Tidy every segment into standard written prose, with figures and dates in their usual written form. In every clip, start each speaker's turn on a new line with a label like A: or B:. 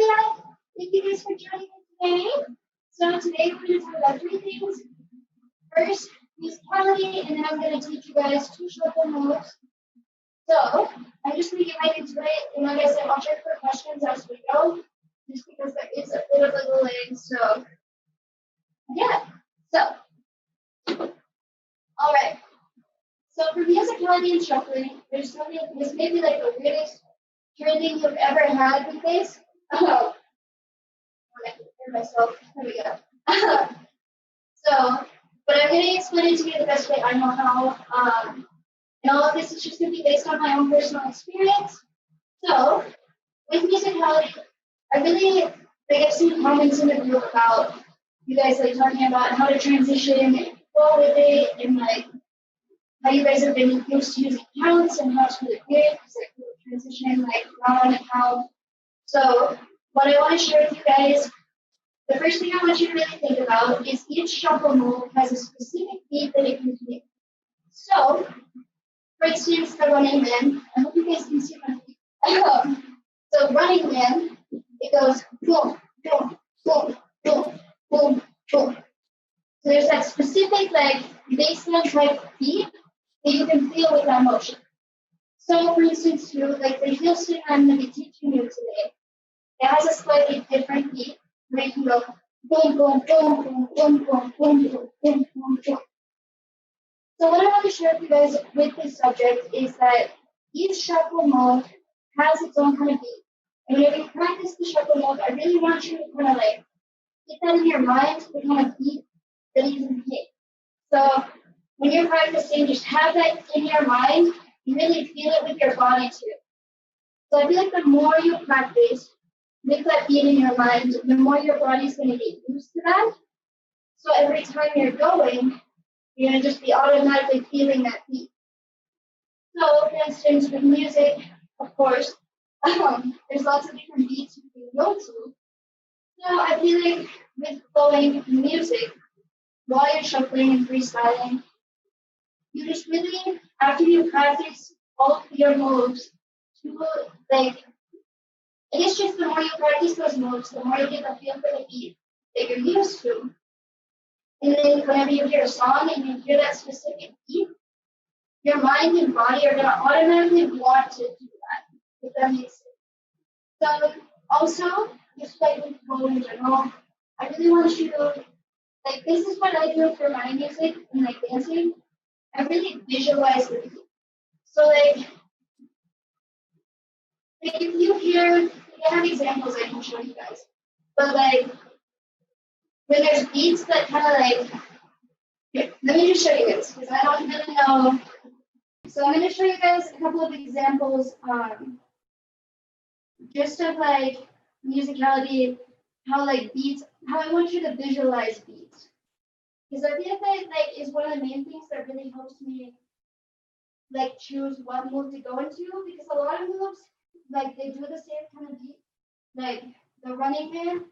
A: yeah, thank you guys for joining me today. So today we're going to talk about three things. First, musicality, and then I'm going to teach you guys two shuffle moves. So I'm just going to get right into it, and like I said, I'll check for questions as we go, just because there is a bit of a delay. So yeah, so all right. So for musicality and shuffling, there's something. This may be like the weirdest training you've ever had with this. Oh, I can hear myself. There we go. So, but I'm going to explain it to you the best way I know how. And all of this is just going to be based on my own personal experience. So, with musicality, I really, like, I've seen comments in the group about you guys like talking about how to transition and flow with it, and like how you guys have been used to using counts and how it's really weird because like we're transitioning like round and count. So, what I want to share with you guys. The first thing I want you to really think about is each shuffle move has a specific beat that it can take. So, for instance, the running man, I hope you guys can see my feet. So, running man, it goes boom, boom, boom, boom, boom, boom. So, there's that specific, like, baseline type beat that you can feel with that motion. So, for instance, too, like the Heelston I'm going to be teaching you today, it has a slightly different beat. Where you can go boom, boom, boom, boom, boom, boom, boom, boom, boom, boom, boom. So what I want to share with you guys with this subject is that each shuffle mode has its own kind of beat. And whenever you practice the shuffle mode, I really want you to kind of like get that in your mind, the kind of beat that you can hit. So when you're practicing, just have that in your mind and really feel it with your body too. So I feel like the more you practice, with that beat in your mind, the more your body's going to get used to that. So every time you're going, you're going to just be automatically feeling that beat. So, for instance, with music, of course, there's lots of different beats you can go to. So I feel like with flowing music, while you're shuffling and freestyling, you just really, after you practice all of your moves, to like, I guess just the more you practice those moves, the more you get the feel for the beat that you're used to. And then whenever you hear a song and you hear that specific beat, your mind and body are going to automatically want to do that, if that makes sense. So also, just like with flow in general, I really want you to, like, this is what I do for my music and like dancing. I really visualize the beat. So like if you hear, I have examples I can show you guys. But like when there's beats that kind of like, here, let me just show you guys because I don't really know. So I'm going to show you guys a couple of examples, just of like musicality, how like beats, how I want you to visualize beats. Because I feel that like is one of the main things that really helps me like choose what move to go into, because a lot of moves like they do the same kind of beat. Like the running man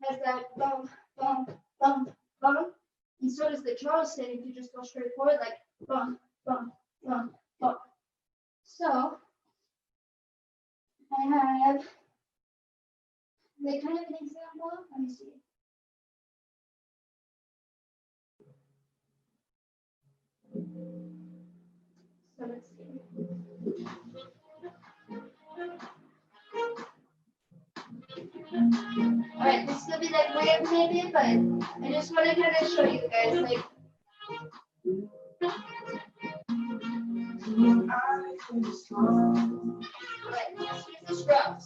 A: has that bum, bum, bum, bum. And so does the Charleston if you just go straight forward, like bum, bum, bum, bum. So I have like kind of an example. Let me see. So let's see. Alright, this will be like weird maybe, but I just want to kind of show you guys like. Alright, let's use the strokes.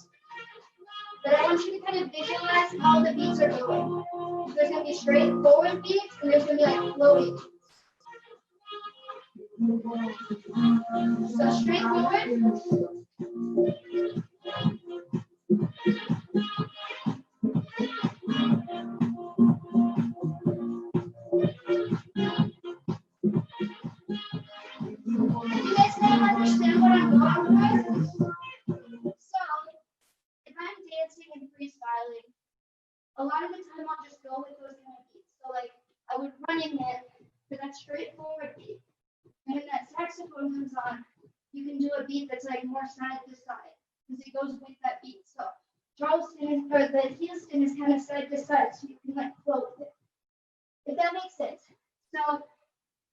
A: But I want you to kind of visualize how the beats are going. There's going to be straightforward beats and there's going to be like flowy beats. So straightforward. You guys kind of understand what I'm going for? So, if I'm dancing and freestyling, a lot of the time I'll just go with those kind of beats. So, like, I would run in there for that straightforward beat. And when that saxophone comes on, you can do a beat that's like more side to side because it goes with that beat. So, Charleston or the Heelston is kind of side to side, so you can like flow with it. If that makes sense. So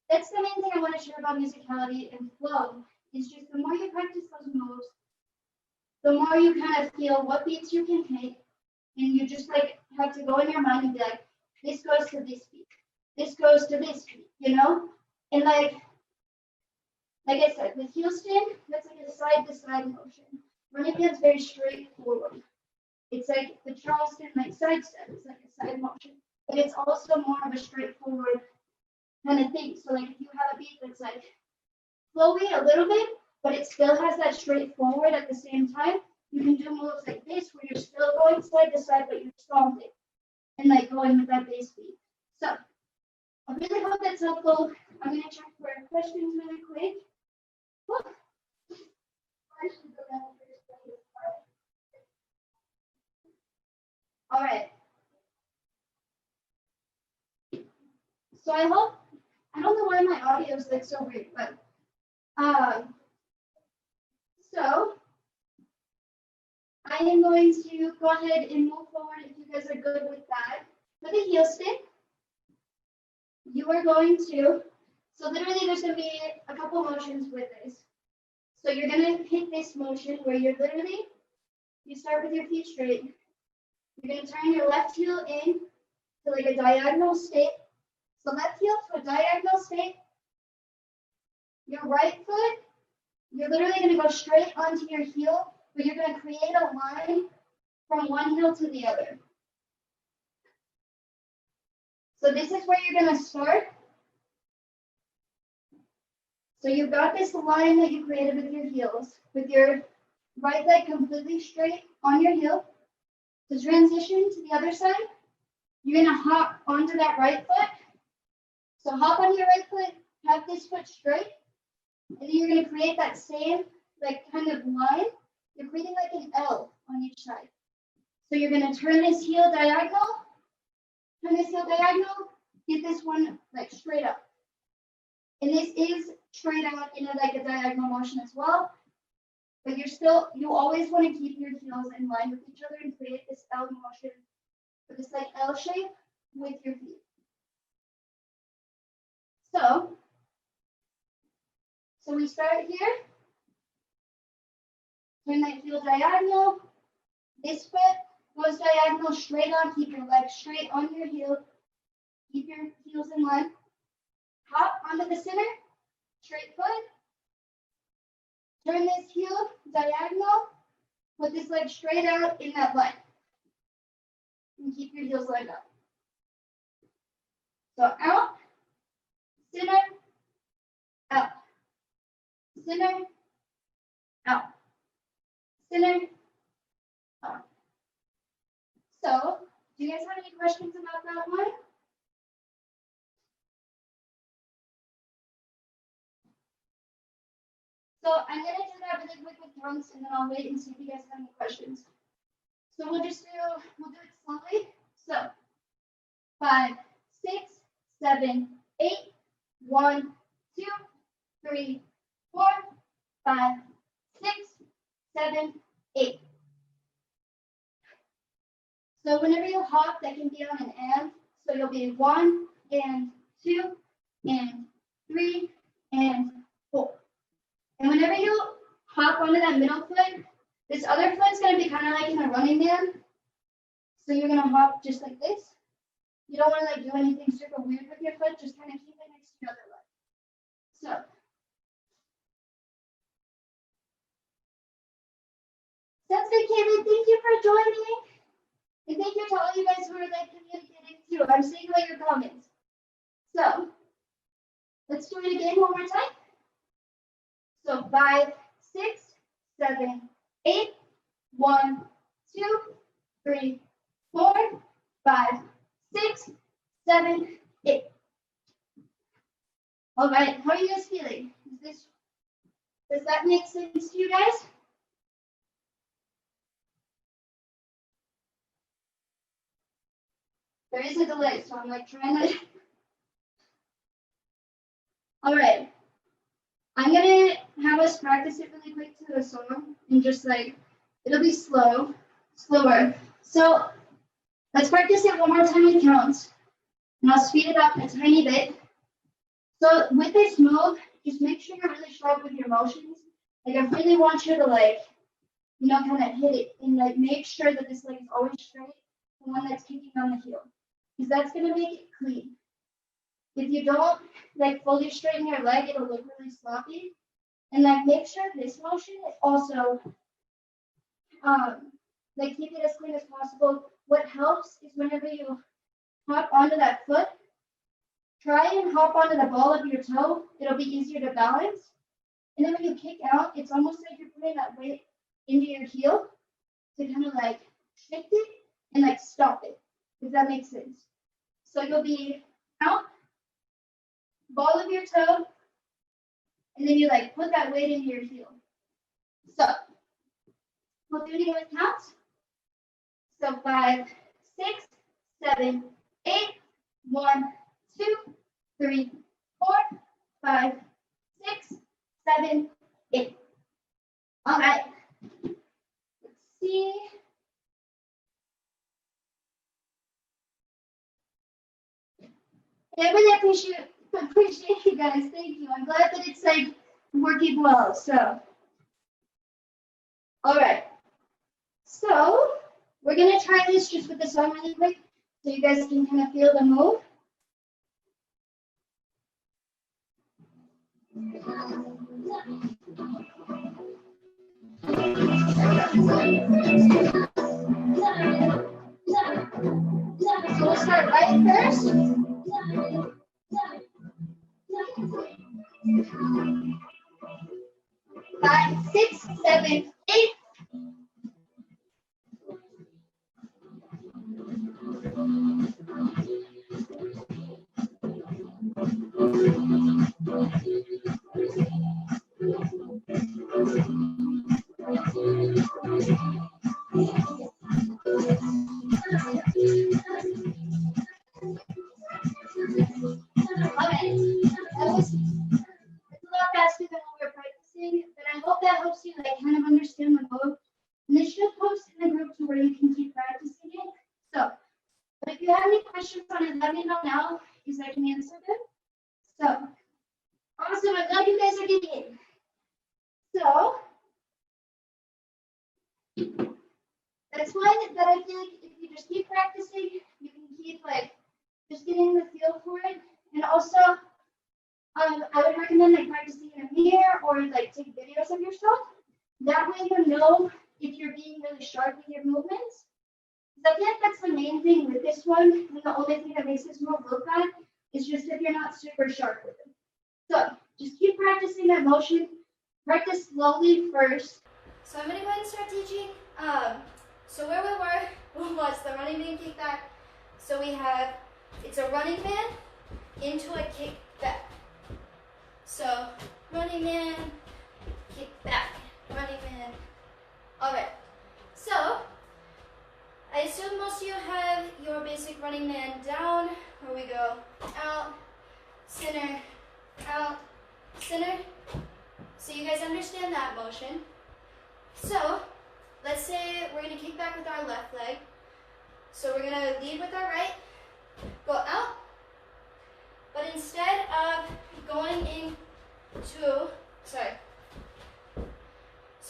A: that's the main thing I want to share about musicality and flow. Is just the more you practice those moves, the more you kind of feel what beats you can hit, and you just like have to go in your mind and be like, this goes to this beat, this goes to this beat, you know? And like I said, with Heelston, that's like a side to side motion. Running man's very straightforward. It's like the Charleston like side step, it's like a side motion, but it's also more of a straightforward kind of thing. So like if you have a beat that's like flowy a little bit, but it still has that straightforward at the same time, you can do moves like this where you're still going side to side, but you're stomping and like going with that bass beat. So I really hope that's helpful. I'm gonna check for questions really quick. All right. So I hope, I don't know why my audio is like so weird, but so I am going to go ahead and move forward if you guys are good with that. For the Heelston, you are going to, so literally there's going to be a couple motions with this. So you're going to hit this motion where you're literally, you start with your feet straight. You're going to turn your left heel in to like a diagonal state. So left heel to a diagonal state. Your right foot, you're literally going to go straight onto your heel, but you're going to create a line from one heel to the other. So this is where you're going to start. So you've got this line that you created with your heels, with your right leg completely straight on your heel. To transition to the other side, you're going to hop onto that right foot. So hop on your right foot, have this foot straight, and then you're going to create that same like kind of line. You're creating like an L on each side. So you're going to turn this heel diagonal, get this one like straight up. And this is straight out in like a diagonal motion as well. But you always want to keep your heels in line with each other and create this L motion, or this like L shape with your feet. So we start here. Turn that heel diagonal. This foot goes diagonal straight on. Keep your legs straight on your heel. Keep your heels in line. Hop onto the center. Straight foot. Turn this heel diagonal. Put this leg straight out in that line. And keep your heels lined up. So out, center, out, center, out, center, out. So, do you guys have any questions about that one? So I'm going to do that really quick with drums, and then I'll wait and see if you guys have any questions. So we'll do it slowly. So 5, 6, 7, 8, 1, 2, 3, 4, 5, 6, 7, 8. So whenever you hop, that can be on an and. So you'll be 1 and 2 and 3 and 4. And whenever you hop onto that middle foot, this other foot's going to be kind of like in a running man. So you're going to hop just like this. You don't want to like do anything super weird with your foot. Just kind of keep it next to your other leg. So. Sounds good, Caitlin. Thank you for joining. And thank you to all you guys who are like communicating too. I'm seeing all your comments. So, let's do it again one more time. So 5, 6, 7, 8, 1, 2, 3, 4, 5, 6, 7, 8. All right, how are you guys feeling? Does that make sense to you guys? There is a delay, so I'm like trying to. All right. I'm gonna have us practice it really quick to the song and just like, it'll be slow. slower. So let's practice it one more time in counts. And I'll speed it up a tiny bit. So with this move, just make sure you're really sharp with your motions. Like I really want you to like, you know, kind of hit it and like make sure that this leg is always straight, the one that's kicking on the heel. Because that's gonna make it clean. If you don't like fully straighten your leg, it'll look really sloppy. And like make sure this motion is also like keep it as clean as possible. What helps is whenever you hop onto that foot, try and hop onto the ball of your toe. It'll be easier to balance. And then when you kick out, it's almost like you're putting that weight into your heel to kind of like shift it and like stop it, if that makes sense. So you'll be out, ball of your toe, and then you like put that weight into your heel. So we'll do it again with counts. So 5, 6, 7, 8, 1, 2, 3, 4, 5, 6, 7, 8. All right. Let's see. I really appreciate you guys. Thank you. I'm glad that it's like working well. So, all right. So we're gonna try this just with the song really quick, so you guys can kind of feel the move. So we'll start right first. 5, 6, 7, 8. Faster than we were practicing, but I hope that helps you like kind of understand the move. And this should post in the group to where you can keep practicing it. So, but if you have any questions on it, let me know now because I can answer them. So, awesome! I'm glad you guys are getting it. So, that's one that I feel like if you just keep practicing, you can keep like just getting the feel for it, and also. I would recommend like practicing in a mirror or like take videos of yourself. That way you know if you're being really sharp with your movements. Because I feel like that's the main thing with this one. And the only thing that makes this move look bad is just if you're not super sharp with it. So just keep practicing that motion. Practice slowly first. So I'm gonna go ahead and start teaching. So where we were was the running man kick back. So we have it's a running man into a kick back. So, running man, kick back, running man. All right. So, I assume most of you have your basic running man down, where we go out, center, out, center. So you guys understand that motion. So, let's say we're going to kick back with our left leg. So we're going to lead with our right, go out. But instead of going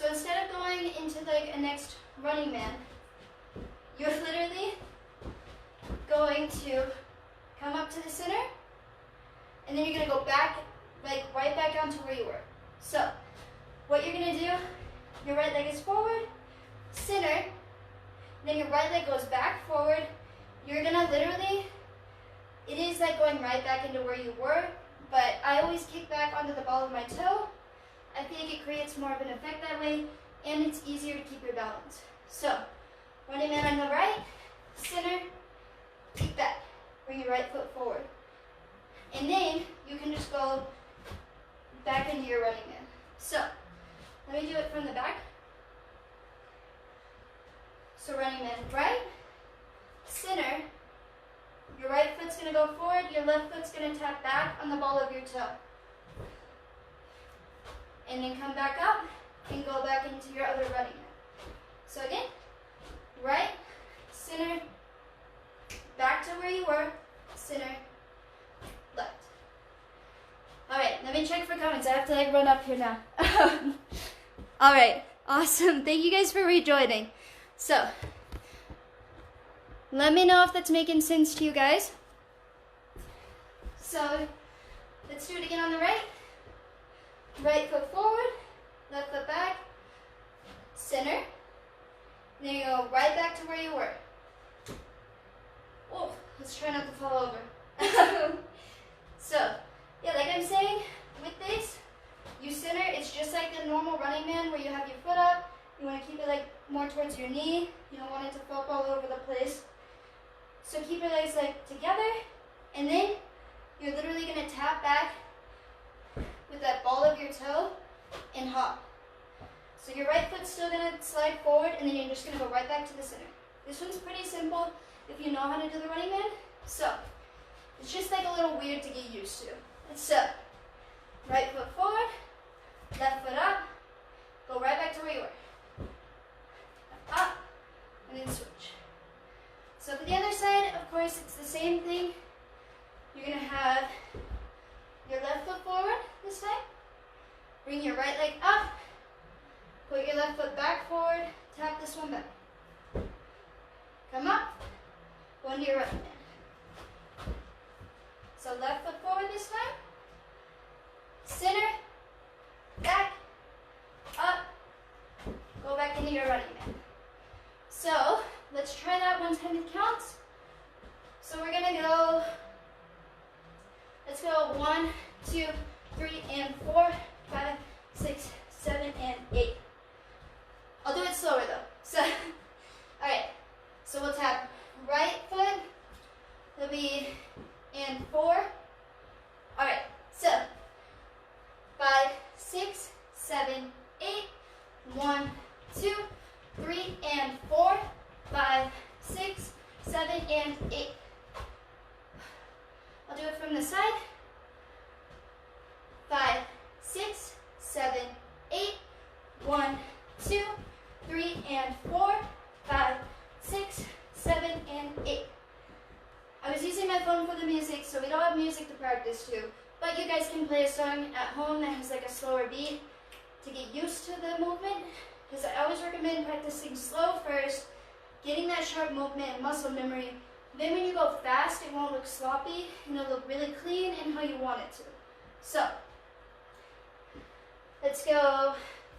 A: so instead of going into like a next running man, you're literally going to come up to the center, and then you're gonna go back, like right back down to where you were. So what you're gonna do, your right leg is forward, center, then your right leg goes back forward. You're gonna literally, it is like going right back into where you were, but I always kick back onto the ball of my toe. I think it creates more of an effect that way, and it's easier to keep your balance. So, running man on the right, center, kick back, bring your right foot forward. And then you can just go back into your running man. So, let me do it from the back. So running man right, center, your right foot's going to go forward, your left foot's going to tap back on the ball of your toe. And then come back up and go back into your other running man. So again,
B: right, center, back to where you were, center, left. All right, let me check for comments. I have to like run up here now. All right, awesome. Thank you guys for rejoining. So, let me know if that's making sense to you guys. So, let's do it again on the right. Right foot forward, left foot back, center. Then you go right back to where you were. Oh, let's try not to fall over. So, yeah, like I'm saying, with this, you center, it's just like the normal running man where you have your foot up. You want to keep it like more towards your knee. You don't want it to flop all over the place. So keep your legs like together, and then you're literally going to tap back with that ball of your toe and hop. So your right foot's still going to slide forward, and then you're just going to go right back to the center. This one's pretty simple if you know how to do the running man. So it's just like a little weird to get used to. So right foot forward, left foot up, go right back to where you were. Up, and then switch. So for the other side, of course, it's the same thing. You're going to have your left foot forward this time. Bring your right leg up. Put your left foot back forward. Tap this one back. Come up. Go into your right hand. So left foot forward this time. Center. Back. Up. Go back into your running man. So let's try that one time it counts. So we're going to go, let's go 1, 2, 3, and 4, 5, 6, 7, and 8. I'll do it slower though. So, all right. So we'll tap right foot. It'll be and 4. All right. So 5, 6, 7, 8. 1, 2, 3, and 4. 5, 6, 7, and 8. I'll do it from the side. 5, 6, 7, 8. 1, 2, 3, and 4. 5, 6, 7, and 8. I was using my phone for the music, so we don't have music to practice to, but you guys can play a song at home that has like a slower beat to get used to the movement, because I always recommend practicing slow first, getting that sharp movement and muscle memory. Then when you go fast, it won't look sloppy, and it'll look really clean and how you want it to. So, let's go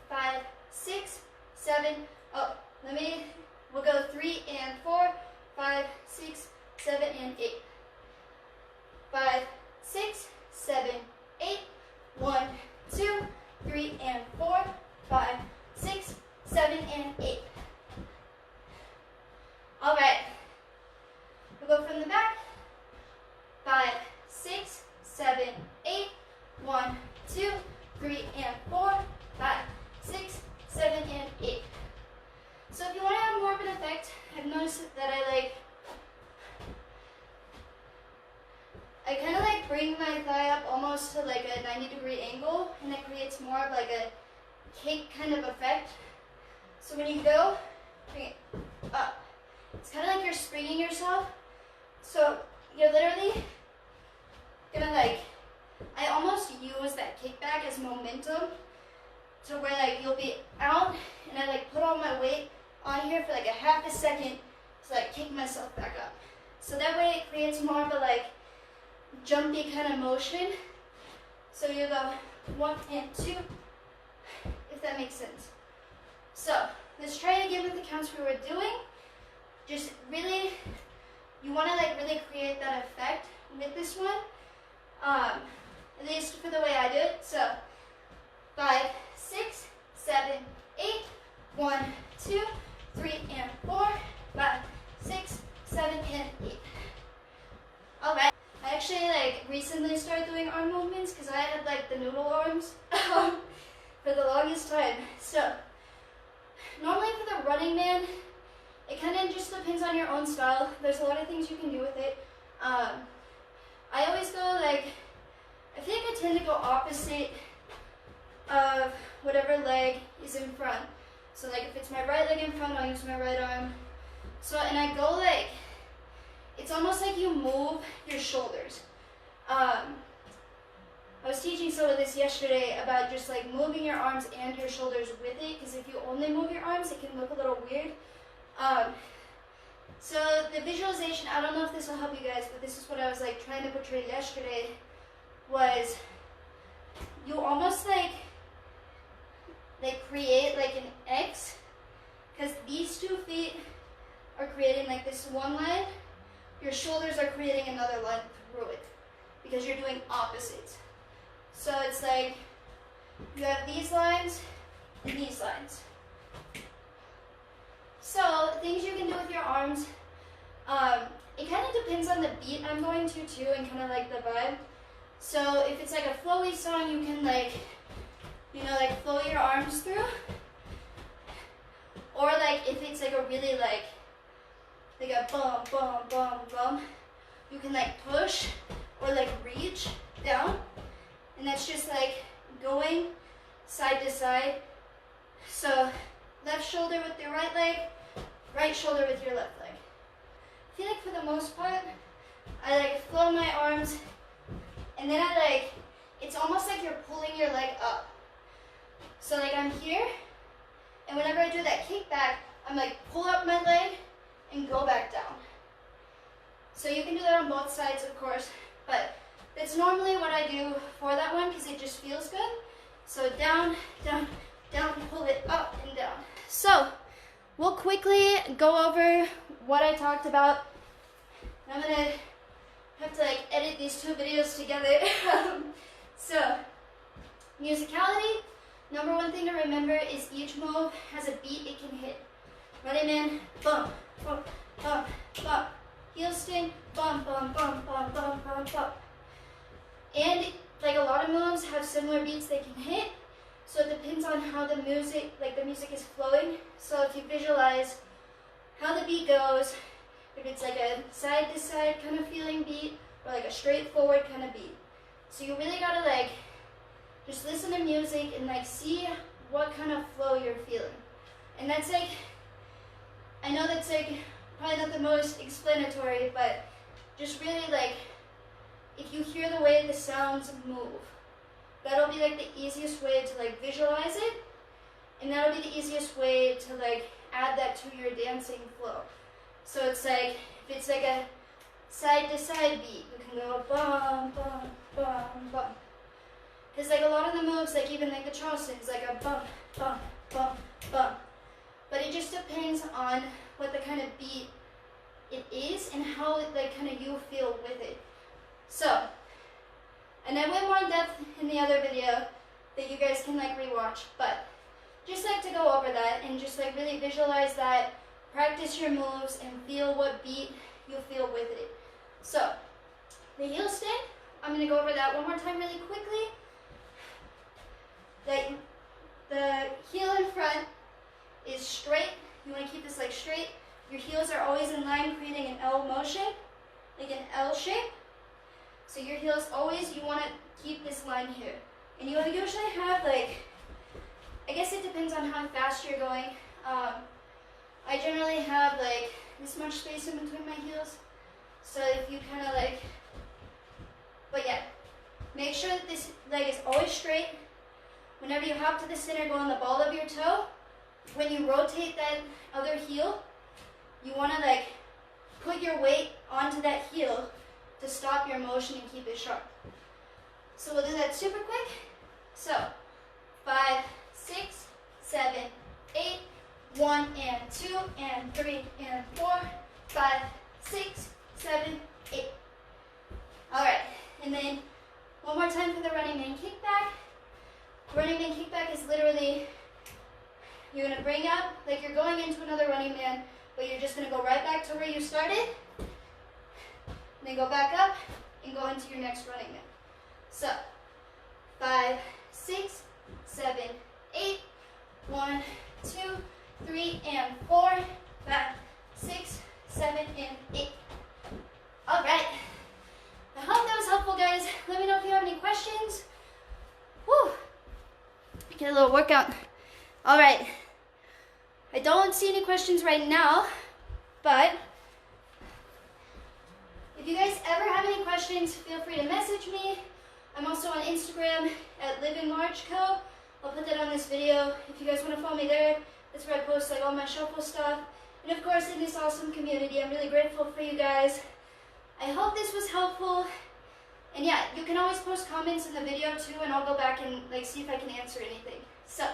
B: 5, 6, 7, oh, we'll go 3 and 4, 5, 6, 7, and 8. 5, 6, 7, 8. 1, 2, 3, and 4, 5, 6, 7, and 8. All right. We'll go from the back. 5, 6, 7, 8. 1, 2, 3, and 4, 5, 6, 7, and 8. So if you want to have more of an effect, I've noticed that I kind of like bring my thigh up almost to like a 90-degree angle, and it creates more of like a cake kind of effect. So when you go, bring it up. It's kind of like you're springing yourself. So you're literally gonna like, I almost use that kickback as momentum to where like you'll be out, and I like put all my weight on here for like a half a second to like kick myself back up. So that way it creates more of a like jumpy kind of motion. So you go 1 and 2, if that makes sense. So let's try it again with the counts we were doing. Just really, you want to like really create that effect with this one, at least for the way I do it. So 5, 6, 7, 8. 1, 2, 3, and 4. 5, 6, 7, and 8. All right. I actually like recently started doing arm movements because I had like the noodle arms for the longest time. So normally for the running man, it kind of just depends on your own style. There's a lot of things you can do with it. I always go like, I feel like I tend to go opposite of whatever leg is in front. So like if it's my right leg in front, I'll use my right arm. So, and I go like, it's almost like you move your shoulders. I was teaching some of this yesterday about just like moving your arms and your shoulders with it, because if you only move your arms, it can look a little weird. So the visualization, I don't know if this will help you guys, but this is what I was like trying to portray yesterday, was you almost like create like an X, because these 2 feet are creating like this one line, your shoulders are creating another line through it, because you're doing opposites. So it's like you have these lines and these lines. So things you can do with your arms, it kind of depends on the beat I'm going to too, and kind of like the vibe. So if it's like a flowy song, you can like, you know, like flow your arms through. Or like if it's like a really like a bum, bum, bum, bum, you can like push or like reach down. And that's just like going side to side. So left shoulder with your right leg, right shoulder with your left leg. I feel like for the most part, I like flow my arms, and then I like, it's almost like you're pulling your leg up. So like I'm here, and whenever I do that kickback, I'm like pull up my leg and go back down. So you can do that on both sides, of course, but that's normally what I do for that one because it just feels good. So down, down, down, pull it up and down. So we'll quickly go over what I talked about. I'm gonna have to like edit these 2 videos together. So musicality, number 1 thing to remember is each move has a beat it can hit. Running man, bump, bump, bump, bump. Heelston, bump, bump, bump, bump, bump, bump, bump. And like a lot of moves have similar beats they can hit, so it depends on how the music is flowing. So if you visualize how the beat goes, if it's like a side to side kind of feeling beat or like a straightforward kind of beat. So you really gotta like just listen to music and like see what kind of flow you're feeling. And that's like, I know that's like probably not the most explanatory, but just really like, if you hear the way the sounds move, that'll be like the easiest way to like visualize it, and that'll be the easiest way to like add that to your dancing flow. So it's like, if it's like a side to side beat, you can go bum, bum, bum, bum. Because like a lot of the moves, like even like the Charleston, is like a bump, bump, bump, bump. But it just depends on what the kind of beat it is and how like kind of you feel with it. So, and I went more in depth in the other video that you guys can like rewatch, but just like to go over that and just like really visualize that, practice your moves and feel what beat you feel with it. So, the heel stand, I'm going to go over that one more time really quickly. Like the heel in front is straight. You want to keep this like straight. Your heels are always in line, creating an L motion, like an L shape. So your heels always, you want to keep this line here. And you usually have like, I guess it depends on how fast you're going. I generally have like this much space in between my heels. So if you kind of like, but yeah, make sure that this leg is always straight. Whenever you hop to the center, go on the ball of your toe. When you rotate that other heel, you want to like put your weight onto that heel to stop your motion and keep it sharp. So we'll do that super quick. So 5, 6, 7, 8, 1 and 2 and 3 and 4, 5, 6, 7, 8. All right, and then one more time for the running man kickback. Running man kickback is literally, you're gonna bring up, like you're going into another running man, but you're just gonna go right back to where you started, and then go back up and go into your next running man. So 5, 6, 7, 8, 1, 2, 3, and 4, 5, 6, 7, and 8. All right. I hope that was helpful, guys. Let me know if you have any questions. Woo! Get a little workout. All right. I don't see any questions right now, But if you guys ever have any questions, feel free to message me. I'm also on Instagram at liveinlargeco. I'll put that on this video. If you guys want to follow me there, that's where I post like all my shuffle stuff. And of course, in this awesome community, I'm really grateful for you guys. I hope this was helpful. And yeah, you can always post comments in the video too, and I'll go back and like see if I can answer anything. So,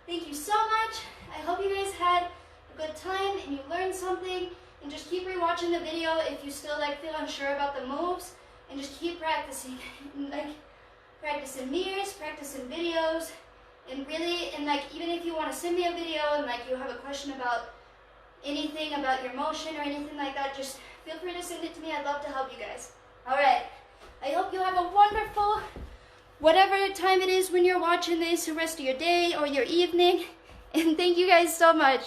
B: thank you so much. I hope you guys had a good time and you learned something. And just keep rewatching the video if you still like feel unsure about the moves, and just keep practicing. Like practicing mirrors, practicing videos, and really, and like even if you want to send me a video and like you have a question about anything about your motion or anything like that, just feel free to send it to me. I'd love to help you guys. Alright, I hope you have a wonderful, whatever time it is when you're watching this, the rest of your day or your evening, and thank you guys so much.